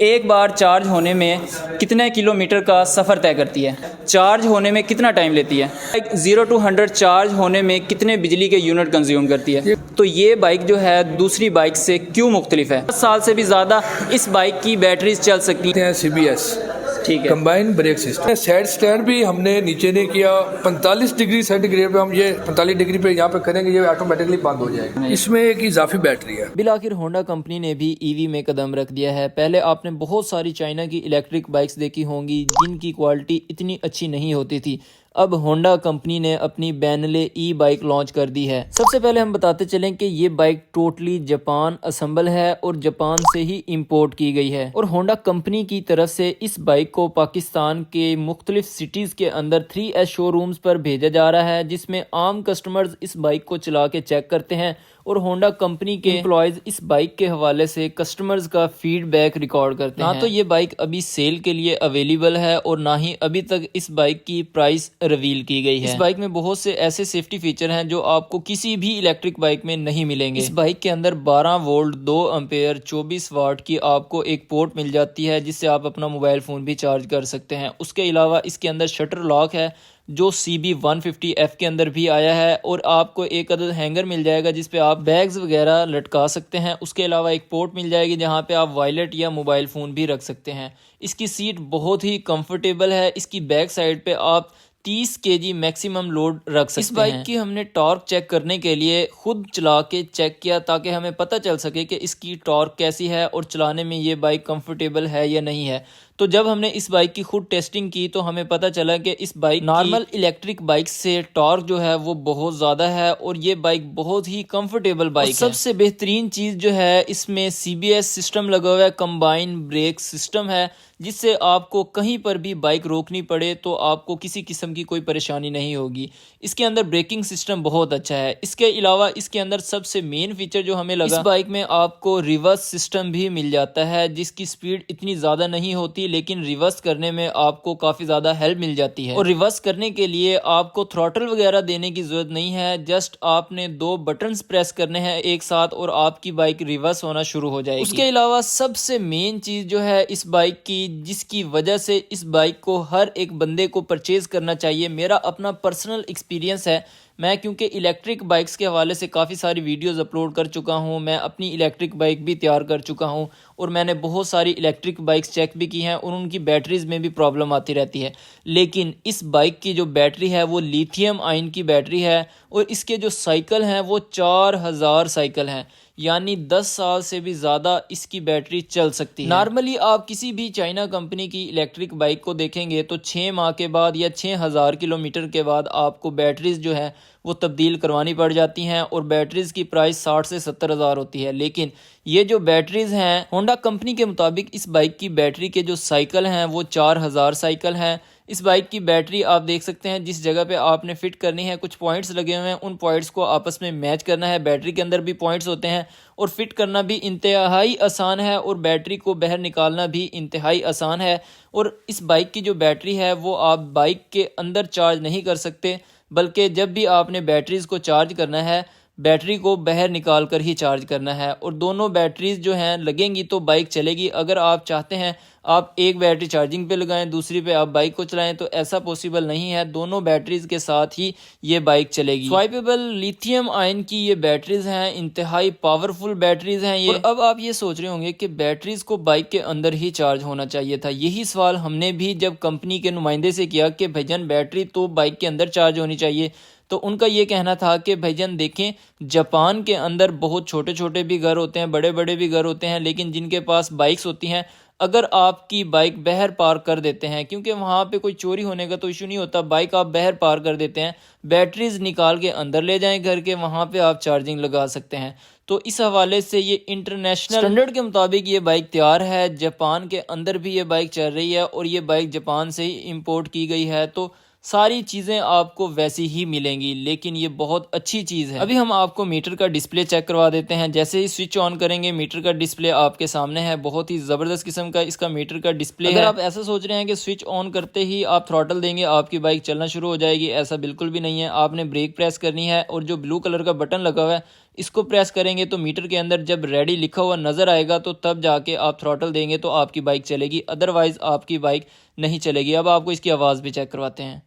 एक बार चार्ज होने में कितने किलोमीटर का सफ़र तय करती है? चार्ज होने में कितना टाइम लेती है? बाइक 0 to 100 चार्ज होने में कितने बिजली के यूनिट कंज्यूम करती है? तो ये बाइक जो है दूसरी बाइक से क्यों मुख्तलिफ है? 10 साल से भी ज़्यादा इस बाइक की बैटरीज चल सकती हैं। CBS ठीक है, combine brake system. Side stand भी हमने नीचे नहीं किया। 45 डिग्री सेंटीग्रेड पे हम ये 45 डिग्री पे यहाँ पे करेंगे, ये ऑटोमेटिकली बंद हो जाएगा। इसमें एक इजाफी बैटरी है। बिलाखिर होंडा कंपनी ने भी ईवी में कदम रख दिया है। पहले आपने बहुत सारी चाइना की इलेक्ट्रिक बाइक्स देखी होंगी जिनकी क्वालिटी इतनी अच्छी नहीं होती थी। अब होंडा कंपनी ने अपनी बेनले ई बाइक लॉन्च कर दी है। सबसे पहले हम बताते चलें कि ये बाइक टोटली जापान असेंबल है और जापान से ही इंपोर्ट की गई है। और होंडा कंपनी की तरफ से इस बाइक को पाकिस्तान के मुख्तलिफ सिटीज के अंदर 3S शोरूम्स पर भेजा जा रहा है, जिसमें आम कस्टमर्स इस बाइक को चला के चेक करते हैं और होंडा कंपनी के एम्प्लॉयज इस बाइक के हवाले से कस्टमर्स का फीडबैक रिकॉर्ड करते हैं। ना तो ये बाइक अभी सेल के लिए अवेलेबल है और ना ही अभी तक इस बाइक की प्राइस रिवील की गई है। इस बाइक में बहुत से ऐसे सेफ्टी फीचर हैं जो आपको किसी भी इलेक्ट्रिक बाइक में नहीं मिलेंगे। इस बाइक के अंदर 12 वोल्ट 2 एम्पेयर 24 वाट की आपको एक पोर्ट मिल जाती है, जिससे आप अपना मोबाइल फोन भी चार्ज कर सकते हैं। उसके अलावा इसके अंदर शटर लॉक है जो CB150F के अंदर भी आया है और आपको एक अदद हैंगर मिल जाएगा जिस पे आप बैग्स वगैरह लटका सकते हैं। उसके अलावा एक पोर्ट मिल जाएगी जहां पे आप वॉलेट या मोबाइल फ़ोन भी रख सकते हैं। इसकी सीट बहुत ही कंफर्टेबल है। इसकी बैक साइड पे आप 30 kg मैक्सिमम लोड रख सकते हैं। इस बाइक की हमने टॉर्क चेक करने के लिए खुद चला के चेक किया ताकि हमें पता चल सके कि इसकी टॉर्क कैसी है और चलाने में ये बाइक कंफर्टेबल है या नहीं है। तो जब हमने इस बाइक की खुद टेस्टिंग की तो हमें पता चला कि इस बाइक नॉर्मल इलेक्ट्रिक बाइक से टॉर्क जो है वो बहुत ज़्यादा है और ये बाइक बहुत ही कंफर्टेबल बाइक है। सबसे बेहतरीन चीज़ जो है इसमें CBS सिस्टम लगा हुआ है, कंबाइन ब्रेक सिस्टम है, जिससे आपको कहीं पर भी बाइक रोकनी पड़े तो आपको किसी किस्म की कोई परेशानी नहीं होगी। इसके अंदर ब्रेकिंग सिस्टम बहुत अच्छा है। इसके अलावा इसके अंदर सबसे मेन फीचर जो हमें लगा, इस बाइक में आपको रिवर्स सिस्टम भी मिल जाता है, जिसकी स्पीड इतनी ज़्यादा नहीं होती लेकिन रिवर्स करने में आपको काफ़ी ज़्यादा हेल्प मिल जाती है। और रिवर्स करने के लिए आपको थ्रॉटल वगैरह देने की ज़रूरत नहीं है, जस्ट आपने 2 बटन्स प्रेस करने हैं एक साथ और आपकी बाइक रिवर्स होना शुरू हो जाएगी। उसके अलावा सबसे मेन चीज़ जो है इस बाइक की, जिसकी वजह से इस बाइक को हर एक बंदे को परचेज करना चाहिए, मेरा अपना पर्सनल एक्सपीरियंस है। मैं क्योंकि इलेक्ट्रिक बाइक्स के हवाले से काफ़ी सारी वीडियोस अपलोड कर चुका हूं, मैं अपनी इलेक्ट्रिक बाइक भी तैयार कर चुका हूं और मैंने बहुत सारी इलेक्ट्रिक बाइक्स चेक भी की हैं और उनकी बैटरीज़ में भी प्रॉब्लम आती रहती है। लेकिन इस बाइक की जो बैटरी है वो लिथियम आयन की बैटरी है और इसके जो साइकिल हैं वो 4000 साइकिल हैं, यानी 10 साल से भी ज़्यादा इसकी बैटरी चल सकती है। नॉर्मली आप किसी भी चाइना कंपनी की इलेक्ट्रिक बाइक को देखेंगे तो 6 माह के बाद या 6000 किलोमीटर के बाद आपको बैटरीज जो है वो तब्दील करवानी पड़ जाती हैं और बैटरीज की प्राइस 60 से 70 हज़ार होती है। लेकिन ये जो बैटरीज हैं होंडा कंपनी के मुताबिक इस बाइक की बैटरी के जो साइकिल हैं वो 4000 साइकिल हैं। इस बाइक की बैटरी आप देख सकते हैं जिस जगह पे आपने फिट करनी है कुछ पॉइंट्स लगे हुए हैं, उन पॉइंट्स को आपस में मैच करना है। बैटरी के अंदर भी पॉइंट्स होते हैं और फिट करना भी इंतहाई आसान है और बैटरी को बाहर निकालना भी इंतहाई आसान है। और इस बाइक की जो बैटरी है वो आप बाइक के अंदर चार्ज नहीं कर सकते, बल्कि जब भी आपने बैटरीज़ को चार्ज करना है बैटरी को बाहर निकाल कर ही चार्ज करना है और दोनों बैटरीज जो हैं लगेंगी तो बाइक चलेगी। अगर आप चाहते हैं आप एक बैटरी चार्जिंग पे लगाएं दूसरी पे आप बाइक को चलाएं तो ऐसा पॉसिबल नहीं है, दोनों बैटरीज के साथ ही ये बाइक चलेगी। स्वाइपेबल लिथियम आयन की ये बैटरीज हैं, इंतहाई पावरफुल बैटरीज हैं ये। और अब आप ये सोच रहे होंगे कि बैटरीज को बाइक के अंदर ही चार्ज होना चाहिए था। यही सवाल हमने भी जब कंपनी के नुमाइंदे से किया कि भाईजान बैटरी तो बाइक के अंदर चार्ज होनी चाहिए, तो उनका ये कहना था कि भाईजान देखें जापान के अंदर बहुत छोटे छोटे भी घर होते हैं, बड़े बड़े भी घर होते हैं, लेकिन जिनके पास बाइक्स होती हैं अगर आपकी बाइक बाहर पार्क कर देते हैं, क्योंकि वहाँ पे कोई चोरी होने का तो इशू नहीं होता, बाइक आप बाहर पार्क कर देते हैं, बैटरीज निकाल के अंदर ले जाएं घर के, वहाँ पे आप चार्जिंग लगा सकते हैं। तो इस हवाले से ये इंटरनेशनल स्टैंडर्ड के मुताबिक ये बाइक तैयार है। जापान के अंदर भी ये बाइक चल रही है और ये बाइक जापान से ही इम्पोर्ट की गई है, तो सारी चीज़ें आपको वैसी ही मिलेंगी। लेकिन ये बहुत अच्छी चीज़ है। अभी हम आपको मीटर का डिस्प्ले चेक करवा देते हैं। जैसे ही स्विच ऑन करेंगे मीटर का डिस्प्ले आपके सामने है, बहुत ही ज़बरदस्त किस्म का इसका मीटर का डिस्प्ले है। अगर आप ऐसा सोच रहे हैं कि स्विच ऑन करते ही आप थ्रॉटल देंगे आपकी बाइक चलना शुरू हो जाएगी, ऐसा बिल्कुल भी नहीं है। आपने ब्रेक प्रेस करनी है और जो ब्लू कलर का बटन लगा हुआ है इसको प्रेस करेंगे तो मीटर के अंदर जब रेडी लिखा हुआ नज़र आएगा तो तब जाके आप थ्रॉटल देंगे तो आपकी बाइक चलेगी, अदरवाइज़ आपकी बाइक नहीं चलेगी। अब आपको इसकी आवाज़ भी चेक करवाते हैं।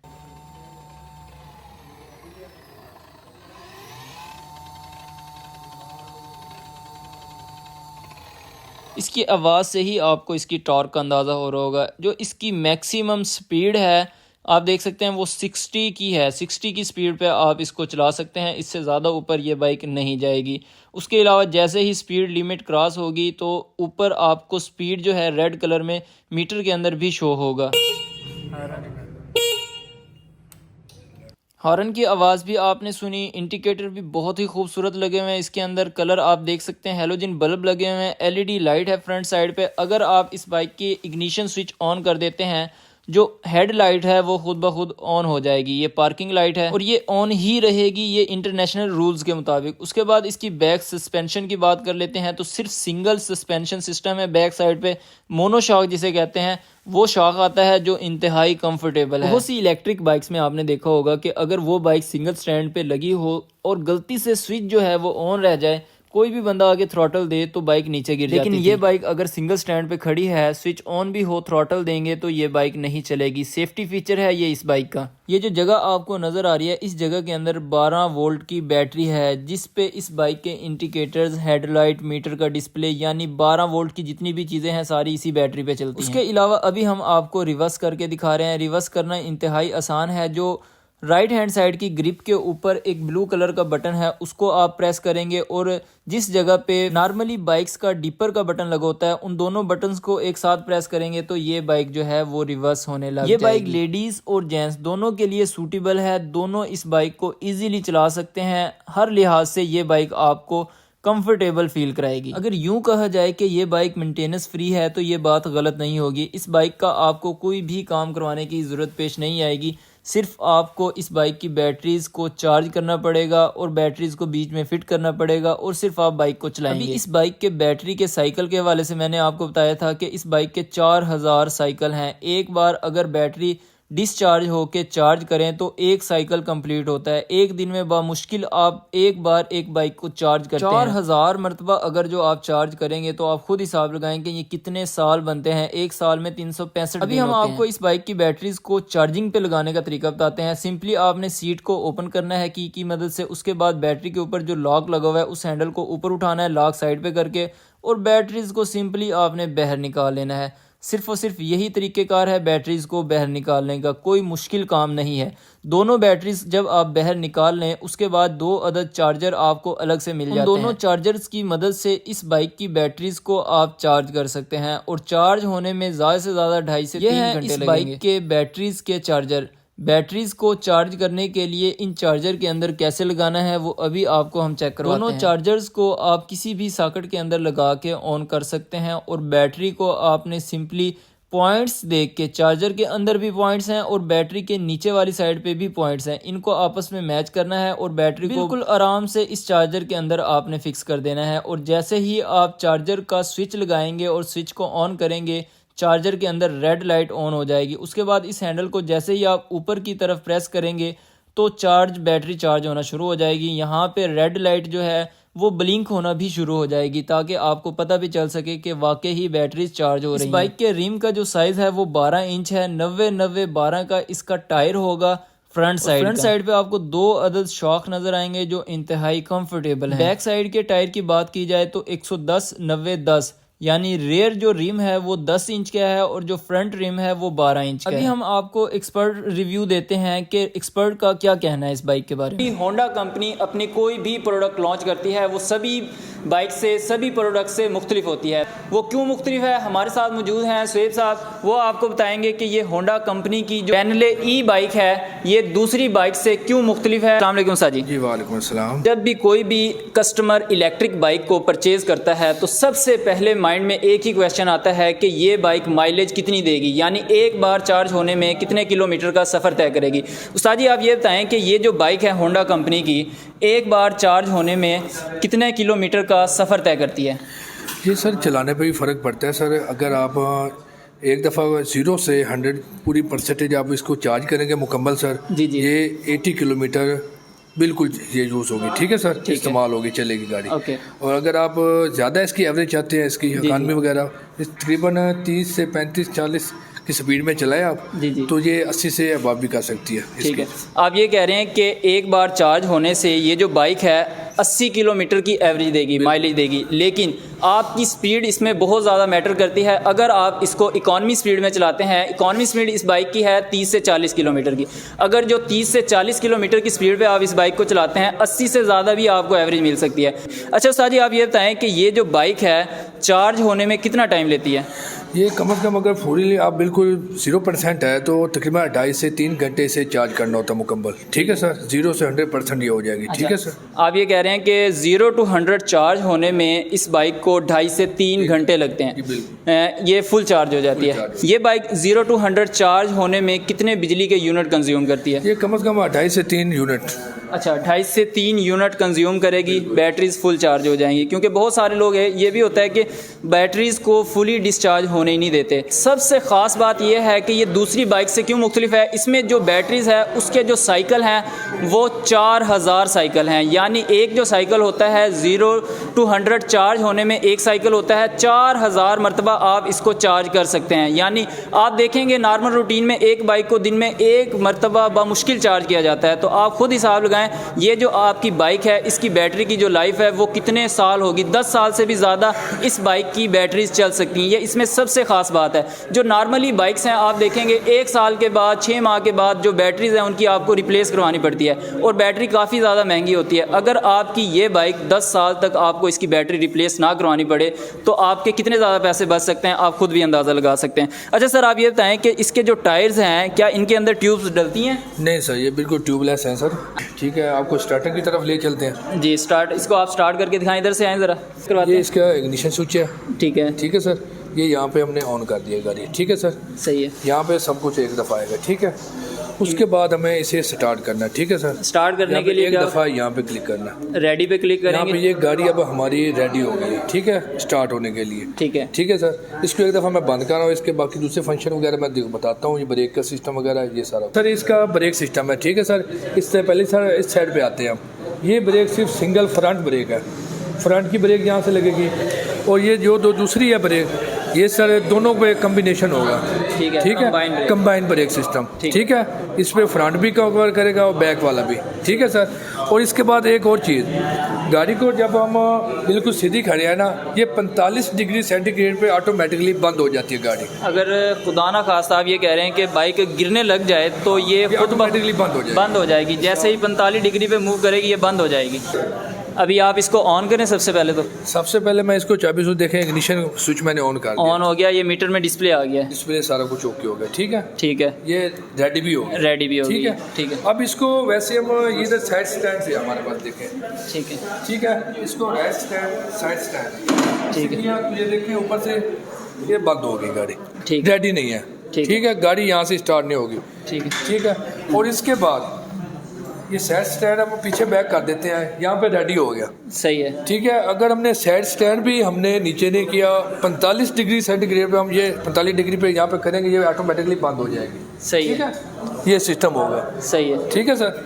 इसकी आवाज़ से ही आपको इसकी टॉर्क का अंदाज़ा हो रहा होगा। जो इसकी मैक्सिमम स्पीड है आप देख सकते हैं वो 60 की है। 60 की स्पीड पे आप इसको चला सकते हैं, इससे ज़्यादा ऊपर ये बाइक नहीं जाएगी। उसके अलावा जैसे ही स्पीड लिमिट क्रॉस होगी तो ऊपर आपको स्पीड जो है रेड कलर में मीटर के अंदर भी शो होगा। हॉर्न की आवाज़ भी आपने सुनी। इंडिकेटर भी बहुत ही खूबसूरत लगे हुए हैं। इसके अंदर कलर आप देख सकते हैं, हेलोजन बल्ब लगे हुए हैं, एलईडी लाइट है फ्रंट साइड पे। अगर आप इस बाइक की इग्निशन स्विच ऑन कर देते हैं, जो हेड लाइट है वो खुद ब खुद ऑन हो जाएगी। ये पार्किंग लाइट है और ये ऑन ही रहेगी, ये इंटरनेशनल रूल्स के मुताबिक। उसके बाद इसकी बैक सस्पेंशन की बात कर लेते हैं तो सिर्फ सिंगल सस्पेंशन सिस्टम है। बैक साइड पे मोनो शॉक जिसे कहते हैं वो शॉक आता है जो इंतहाई कंफर्टेबल है। बहुत सी इलेक्ट्रिक बाइक्स में आपने देखा होगा कि अगर वो बाइक सिंगल स्टैंड पे लगी हो और गलती से स्विच जो है वो ऑन रह जाए, कोई भी बंदा आगे थ्रॉटल दे तो बाइक नीचे गिर जाती है। लेकिन ये बाइक अगर सिंगल स्टैंड पे खड़ी है, स्विच ऑन भी हो, थ्रॉटल देंगे तो ये बाइक नहीं चलेगी। सेफ्टी फीचर है ये इस बाइक का। ये जो जगह आपको नजर आ रही है, इस जगह के अंदर 12 वोल्ट की बैटरी है, जिस पे इस बाइक के इंडिकेटर्स, हेडलाइट, मीटर का डिस्प्ले, यानी 12 वोल्ट की जितनी भी चीजें हैं सारी इसी बैटरी पे चलती हैं। उसके अलावा अभी हम आपको रिवर्स करके दिखा रहे हैं। रिवर्स करना इंतहाई आसान है। जो राइट हैंड साइड की ग्रिप के ऊपर एक ब्लू कलर का बटन है, उसको आप प्रेस करेंगे और जिस जगह पे नॉर्मली बाइक्स का डिपर का बटन लगा होता है, उन दोनों बटन्स को एक साथ प्रेस करेंगे तो ये बाइक जो है वो रिवर्स होने लग जाएगी। ये बाइक लेडीज और जेंट्स दोनों के लिए सूटेबल है। दोनों इस बाइक को इजीली चला सकते हैं। हर लिहाज से ये बाइक आपको कंफर्टेबल फील कराएगी। अगर यूं कहा जाए कि ये बाइक मेंटेनेंस फ्री है तो ये बात गलत नहीं होगी। इस बाइक का आपको कोई भी काम करवाने की ज़रूरत पेश नहीं आएगी। सिर्फ आपको इस बाइक की बैटरीज को चार्ज करना पड़ेगा और बैटरीज को बीच में फिट करना पड़ेगा और सिर्फ आप बाइक को चलाएंगे। अभी इस बाइक के बैटरी के साइकिल के हवाले से मैंने आपको बताया था कि इस बाइक के 4000 साइकिल हैं। एक बार अगर बैटरी डिस्चार्ज होके चार्ज करें तो एक साइकिल कंप्लीट होता है। एक दिन में बामुश्किल आप एक बार एक बाइक को चार्ज करते हैं। 4000 मरतबा अगर जो आप चार्ज करेंगे तो आप खुद हिसाब लगाएं कि ये कितने साल बनते हैं। एक साल में 365 अभी हम आपको इस बाइक की बैटरीज को चार्जिंग पे लगाने का तरीका बताते हैं। सिंपली आपने सीट को ओपन करना है की मदद से। उसके बाद बैटरी के ऊपर जो लॉक लगा हुआ है उस हैंडल को ऊपर उठाना है, लॉक साइड पे करके, और बैटरीज को सिंपली आपने बाहर निकाल लेना है। सिर्फ और सिर्फ यही तरीक़ेकार है बैटरीज को बाहर निकालने का, कोई मुश्किल काम नहीं है। दोनों बैटरीज जब आप बाहर निकाल लें उसके बाद 2 अदद चार्जर आपको अलग से मिल जाते हैं। दोनों चार्जर्स की मदद से इस बाइक की बैटरीज को आप चार्ज कर सकते हैं और चार्ज होने में ज़्यादा से ज़्यादा 2.5 से 3 घंटे लगेंगे। इस बाइक के बैटरीज के चार्जर। बैटरीज को चार्ज करने के लिए इन चार्जर के अंदर कैसे लगाना है वो अभी आपको हम चेक करवाते हैं। दोनों चार्जर्स को आप किसी भी सॉकेट के अंदर लगा के ऑन कर सकते हैं और बैटरी को आपने सिंपली पॉइंट्स देख के, चार्जर के अंदर भी पॉइंट्स हैं और बैटरी के नीचे वाली साइड पे भी पॉइंट्स हैं, इनको आपस में मैच करना है और बैटरी को बिल्कुल आराम से इस चार्जर के अंदर आपने फिक्स कर देना है। और जैसे ही आप चार्जर का स्विच लगाएंगे और स्विच को ऑन करेंगे, चार्जर के अंदर रेड लाइट ऑन हो जाएगी। उसके बाद इस हैंडल को जैसे ही आप ऊपर की तरफ प्रेस करेंगे तो बैटरी चार्ज होना शुरू हो जाएगी। यहाँ पे रेड लाइट जो है वो ब्लिंक होना भी शुरू हो जाएगी ताकि आपको पता भी चल सके कि वाकई ही बैटरी चार्ज हो रही है। इस बाइक के रिम का जो साइज है वो 12 इंच है। 90-90-12 का इसका टायर होगा फ्रंट साइड पे आपको 2 अदद शॉक नजर आएंगे जो इंतहाई कंफर्टेबल है। बैक साइड के टायर की बात की जाए तो 110-90-10 यानी रेयर जो रिम है वो 10 इंच का है और जो फ्रंट रिम है वो 12 इंच का है। अभी हम आपको एक्सपर्ट रिव्यू देते हैं कि एक्सपर्ट का क्या कहना है इस बाइक के बारे में। होंडा कंपनी अपनी कोई भी प्रोडक्ट लॉन्च करती है वो सभी बाइक से, सभी प्रोडक्ट से मुख्तलिफ होती है। वो क्यों मुख्तलिफ है, हमारे साथ मौजूद हैं शुएब साहब, वो आपको बताएंगे कि ये होंडा कंपनी की जो बेनले ई बाइक है ये दूसरी बाइक से क्यों मुख्तलिफ है। अस्सलाम वालेकुम साजी। जी वालेकुम अस्सलाम। जब भी कोई भी कस्टमर इलेक्ट्रिक बाइक को परचेज करता है तो सबसे पहले माइंड में एक ही क्वेश्चन आता है कि ये बाइक माइलेज कितनी देगी, यानी एक बार चार्ज होने में कितने किलोमीटर का सफ़र तय करेगी। उस्ताद जी आप ये बताएं कि ये जो बाइक है होंडा कंपनी की, एक बार चार्ज होने में कितने किलोमीटर का सफ़र तय करती है। ये सर चलाने पे भी फ़र्क पड़ता है सर। अगर आप एक दफ़ा 0 से 100 पूरी परसेंटेज आप इसको चार्ज करेंगे मुकम्मल सर, जी जी, ये 80 किलोमीटर बिल्कुल ये यूज़ होगी, ठीक है सर, इस्तेमाल होगी, चलेगी गाड़ी। ओके। और अगर आप ज़्यादा इसकी एवरेज चाहते हैं, इसकी इकॉनमी वगैरह, इस तकरीबन 30 से 35-40 की स्पीड में चलाएं आप, जी। तो ये 80 से अबव भी कर सकती है। ठीक है, आप ये कह रहे हैं कि एक बार चार्ज होने से ये जो बाइक है 80 किलोमीटर की एवरेज देगी, माइलेज देगी, लेकिन आपकी स्पीड इसमें बहुत ज़्यादा मैटर करती है। अगर आप इसको इकॉनमी स्पीड में चलाते हैं, इकॉनमी स्पीड इस बाइक की है 30 से 40 किलोमीटर की, अगर जो 30 से 40 किलोमीटर की स्पीड पे आप इस बाइक को चलाते हैं, 80 से ज़्यादा भी आपको एवरेज मिल सकती है। अच्छा उस्ताद जी, आप ये बताएं कि ये जो बाइक है चार्ज होने में कितना टाइम लेती है? ये कम से कम अगर फुली आप बिल्कुल 0% है तो तकरीबन 2.5 से 3 घंटे से चार्ज करना होता है मुकम्मल, ठीक है सर। 0 से 100% ये हो जाएगी। अच्छा, ठीक है सर। आप ये कह रहे हैं कि 0 to 100 चार्ज होने में इस बाइक को 2.5 से 3 घंटे लगते हैं, ये फुल चार्ज हो जाती है। ये बाइक 0 to 100 चार्ज होने में कितने बिजली के यूनिट कंज्यूम करती है? ये कम से कम 2.5 से 3 यूनिट। अच्छा, 2.5 से 3 यूनिट कंज्यूम करेगी, बैटरीज फुल चार्ज हो जाएंगी। क्योंकि बहुत सारे लोग हैं, ये भी होता है कि बैटरीज़ को फुली डिस्चार्ज होने ही नहीं देते। सबसे ख़ास बात यह है कि ये दूसरी बाइक से क्यों मुख्तलिफ है, इसमें जो बैटरीज़ है उसके जो साइकिल हैं वो 4000 साइकिल हैं। यानी एक जो साइकिल होता है 0 to 100 चार्ज होने में एक साइकिल होता है 4000 मरतबा आप इसको चार्ज कर सकते हैं। यानी आप देखेंगे नॉर्मल रूटीन में एक बाइक को दिन में एक मरतबा बामुश्किल चार्ज किया जाता है। तो आप खुद हिसाब लगाएं, ये जो आपकी बाइक है इसकी बैटरी की जो लाइफ है वो कितने साल होगी। 10 साल से भी ज़्यादा इस बाइक की बैटरीज चल सकती हैं। ये इसमें सबसे ख़ास बात है। जो नॉर्मली बाइक्स हैं आप देखेंगे 1 साल के बाद 6 माह के बाद जो बैटरीज हैं उनकी आपको रिप्लेस करवानी पड़ती है और बैटरी काफ़ी ज़्यादा महंगी होती है। अगर आपकी ये बाइक 10 साल तक आपको इसकी बैटरी रिप्लेस ना करवानी पड़े तो आपके कितने ज़्यादा पैसे बच सकते हैं, आप खुद भी अंदाज़ा लगा सकते हैं। अच्छा सर, आप ये बताएं कि इसके जो टायर्स हैं क्या इनके अंदर ट्यूब्स डलती हैं? नहीं सर, ये बिल्कुल ट्यूबलेस हैं सर। ठीक है, आपको स्टार्टर की तरफ ले चलते हैं। जी, इसको आप स्टार्ट करके दिखाएं, इधर से आएँ ज़रा करवाते ये हैं। इसका इग्निशन स्विच है। ठीक है, ठीक है सर, ये यहाँ पे हमने ऑन कर दिया गाड़ी। ठीक है सर, सही है। यहाँ पे सब कुछ एक दफ़ा आएगा। ठीक है, उसके बाद हमें इसे स्टार्ट करना है। ठीक है सर, स्टार्ट करने के लिए एक दफ़ा यहाँ पे क्लिक करना, रेडी पे क्लिक यहाँ पे करेंगे। ये गाड़ी अब हमारी रेडी हो गई है। ठीक है, स्टार्ट होने के लिए। ठीक है, ठीक है सर, इसको एक दफ़ा मैं बंद कर रहा हूँ, इसके बाकी दूसरे फंक्शन वगैरह मैं बताता हूँ। ये ब्रेक का सिस्टम वगैरह ये सारा सर इसका ब्रेक सिस्टम है। ठीक है सर, इससे पहले सर इस साइड पे आते हैं हम। ये ब्रेक सिर्फ सिंगल फ्रंट ब्रेक है, फ्रंट की ब्रेक यहाँ से लगेगी और ये जो दूसरी है ब्रेक ये सर दोनों पे कम्बिनेशन होगा। ठीक है, ठीक है, कंबाइन ब्रेक सिस्टम। ठीक है, इस पे फ्रंट भी कवर करेगा और बैक वाला भी। ठीक है सर, और इसके बाद एक और चीज़, गाड़ी को जब हम बिल्कुल सीधी खड़े हैं ना, ये 45 डिग्री सेंटीग्रेड पे ऑटोमेटिकली बंद हो जाती है गाड़ी। अगर खुदा ना खास्ता आप ये कह रहे हैं कि बाइक गिरने लग जाए तो ये खुद ऑटोमेटिकली बंद हो जाएगी। जैसे ही 45 डिग्री पे मूव करेगी ये बंद हो जाएगी। अभी आप इसको ऑन करें सबसे पहले। तो सबसे पहले मैं इसको चाबी से देखें, इग्निशन स्विच मैंने ऑन कर दिया, ऑन हो गया, ये मीटर में डिस्प्ले आ गया है। डिस्प्ले सारा कुछ ओके हो गया। ठीक है, ठीक है, ये रेडी भी हो गया। रेडी भी हो ठीक गई। है, ठीक है, अब इसको वैसे हम ये इधर साइड स्टैंड से हमारे पास देखें। ठीक है, ठीक है, इसको राइट स्टैंड साइड स्टैंड। ठीक है, तो ये देखिए ऊपर से ये बंद हो गई गाड़ी। ठीक, रेडी नहीं है। ठीक है, गाड़ी यहाँ से स्टार्ट नहीं होगी। ठीक है, ठीक है, और इसके बाद ये साइड स्टैंड हम पीछे बैक कर देते हैं, यहाँ पे रेडी हो गया। सही है। ठीक है, अगर हमने साइड स्टैंड भी हमने नीचे नहीं किया, 45 डिग्री सेंटीग्रेड पे हम ये 45 डिग्री पे यहाँ पे करेंगे, ये ऑटोमेटिकली बंद हो जाएगी। सही ठीक है, है, ये सिस्टम होगा। सही है। ठीक है सर,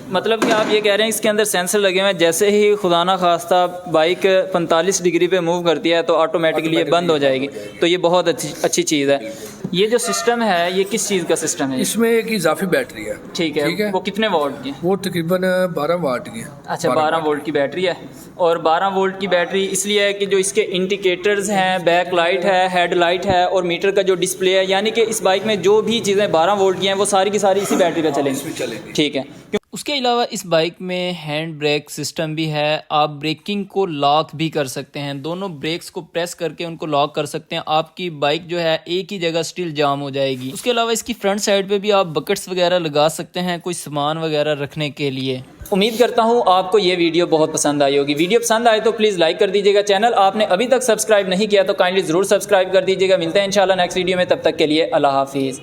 मतलब कि आप ये कह रहे हैं इसके अंदर सेंसर लगे हुए हैं, जैसे ही खुदा ना खास्ता बाइक 45 डिग्री पे मूव करती है तो ऑटोमेटिकली ये बंद हो जाएगी। तो ये बहुत अच्छी चीज़ है। ये जो सिस्टम है ये किस चीज़ का सिस्टम है? इसमें एक इजाफी बैटरी है। ठीक है, वो कितने वोल्ट की? वो तकरीबन 12 वाट की है। अच्छा, 12 वोल्ट की बैटरी है। और 12 वोल्ट की बैटरी इसलिए है कि जो इसके इंडिकेटर्स हैं, बैक लाइट है, हेड लाइट है और मीटर का जो डिस्प्ले है, यानी कि इस बाइक में जो भी चीज़ें 12 वोल्ट की हैं वो सारी की सारी इसी बैटरी पर चलेंगी। ठीक है। उसके अलावा इस बाइक में हैंड ब्रेक सिस्टम भी है। आप ब्रेकिंग को लॉक भी कर सकते हैं, दोनों ब्रेक्स को प्रेस करके उनको लॉक कर सकते हैं। आपकी बाइक जो है एक ही जगह स्टिल जाम हो जाएगी। उसके अलावा इसकी फ्रंट साइड पे भी आप बकेट्स वगैरह लगा सकते हैं, कोई सामान वगैरह रखने के लिए। उम्मीद करता हूँ आपको ये वीडियो बहुत पसंद आई होगी। वीडियो पसंद आए तो प्लीज़ लाइक कर दीजिएगा। चैनल आपने अभी तक सब्सक्राइब नहीं किया तो काइंडली ज़रूर सब्सक्राइब कर दीजिएगा। मिलते हैं इंशाल्लाह नेक्स्ट वीडियो में, तब तक के लिए अल्लाह हाफिज़।